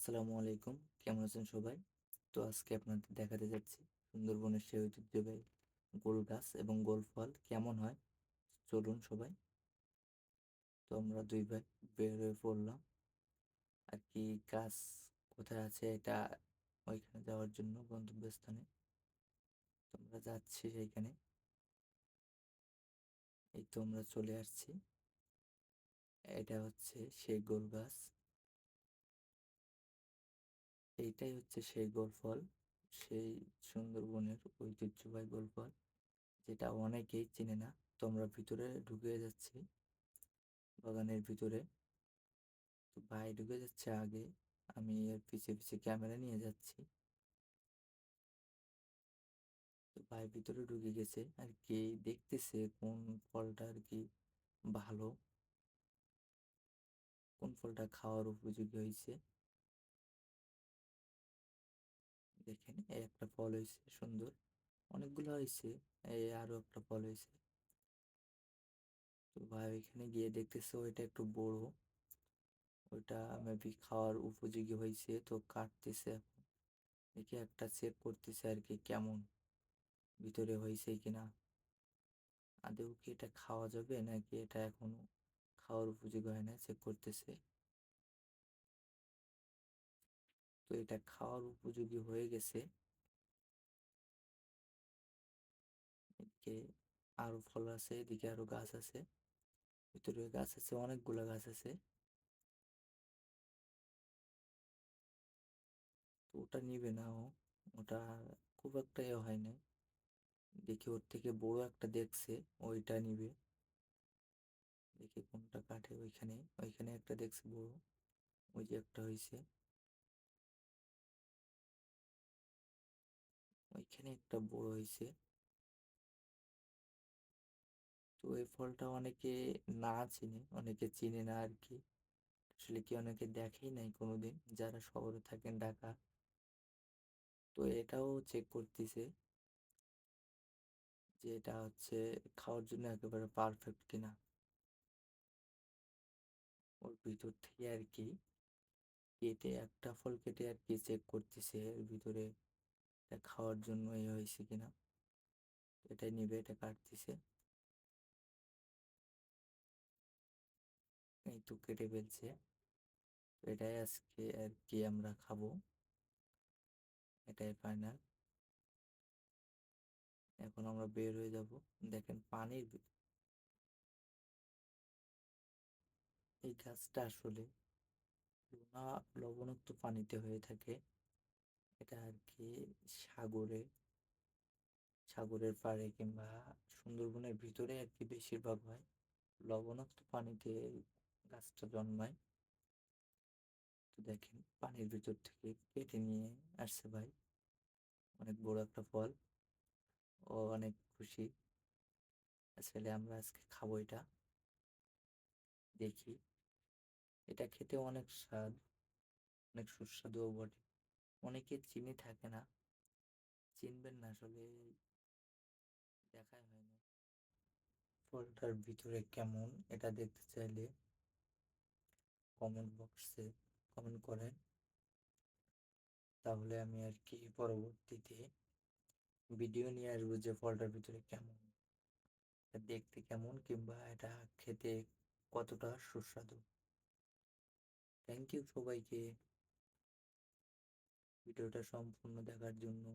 আসসালামু আলাইকুম। কেমন আছেন সবাই? তো আজকে আপনাদের দেখাতে যাচ্ছি সুন্দরবনের সেই ঐতিহ্যবাহী গোল গাছ এবং গোল ফল কেমন হয়। চলুন সবাই। তো আমরা ২ ভাই বের হয়ে পড়লাম। আর কি গাছ কোথায় আছে এটা ওইখানে যাওয়ার জন্য গন্তব্যস্থানে। তো আমরা যাচ্ছি সেইখানে। এই তো আমরা চলে আসছি। এটা হচ্ছে সেই গোল গাছ। এইটাই হচ্ছে সেই গোল ফল। সেই সুন্দরবনের ঐতিহ্যবাহী গোল ফল। যেটা অনেকেই চেনে না। তো আমরা ভিতরে ঢুকে যাচ্ছি বাগানের ভিতরে। তো ভাই ঢুকে যাচ্ছে আগে, আমি এর পিছে পিছে ক্যামেরা নিয়ে যাচ্ছি। তো ভাই ভিতরে ঢুকে গেছে আর কি, দেখতেছে কোন ফলটা আর কি ভালো, কোন ফলটা খাওয়ার উপযোগী হয়েছে। দেখেন এই একটা ফল হয়েছে সুন্দর, অনেকগুলো হয়েছে। এই আরো একটা ফল হয়েছে। তো ভাই ওইখানে গিয়ে দেখতেছে ওইটা একটু বড়, ওইটা মেবি খাওয়ার উপযোগী হয়েছে, তো কাটতেছে এখন। দেখি একটা চেক করতেছে আর কি কেমন ভিতরে হয়েছে কিনা, আদৌ কি এটা খাওয়া যাবে নাকি এটা এখনো খাওয়ার উপযোগী হয় না, চেক করতেছে। তো এটা খাওয়ার উপযোগী হয়ে গেছে। এদিকে আরো ফল আছে, এদিকে আরো গাছ আছে, ভিতরে গাছ আছে, অনেকগুলো গাছ আছে। তো ওটা নিবে না ও, ওটা খুব একটা হয় না। দেখি ওর থেকে বড় একটা দেখছে, ওইটা নিবে। দেখি কোনটা কাটে। ওইখানে ওইখানে একটা দেখছে বড়, ওই যে একটা হয়েছে, ওইখানে একটা বড় হয়েছে। তো এই ফলটা অনেকে না চিনে, অনেকে চিনে না আর কি। আসলে কি অনেকে দেখেই নাই কোনোদিন যারা শহরে থাকেন, ঢাকা। তো এটাও চেক করতেছে যে এটা হচ্ছে খাওয়ার জন্য একেবারে পারফেক্ট কিনা। ওর ভিতর থেকে আর কি কেটে, একটা ফল কেটে আর কি চেক করতেছে এর ভিতরে এটা খাওয়ার জন্য হয়েছে কিনা। এটাই নিবে, এটা কাটতেছে। এই তো কেটে ফেলছে। এটাই আজকে আর কি আমরা খাবো, এটাই ফাইনাল। এখন আমরা বের হয়ে যাব। দেখেন পানির এই গাছটা আসলে লোনা লবণাক্ত পানিতে হয়ে থাকে। এটা আর কি সাগরে, সাগরের পাড়ে কিংবা সুন্দরবনের ভিতরে আর কি বেশিরভাগ হয়। লবণাক্ত পানিতে গাছটা জন্মায়। তো দেখেন পানির ভিতর থেকে কেটে নিয়ে আসছে ভাই, অনেক বড় একটা ফল। ও অনেক খুশি। আসলে আমরা আজকে খাবো এটা। দেখি, এটা খেতে অনেক স্বাদ, অনেক সুস্বাদুও বটে। অনেকে চিনি থাকে না, চিনবেন না আসলে, দেখাই হয় না। ফলটার ভিতরে কেমন এটা দেখতে চাইলে কমেন্ট বক্সে কমেন্ট করেন, তাহলে আমি আর কি পরবর্তীতে ভিডিও নিয়ে আসবো যে ফলটার ভিতরে কেমন, এটা দেখতে কেমন, কিংবা এটা খেতে কতটা সুস্বাদু। থ্যাংক ইউ সবাইকে ভিডিওটা সম্পূর্ণ দেখার জন্য।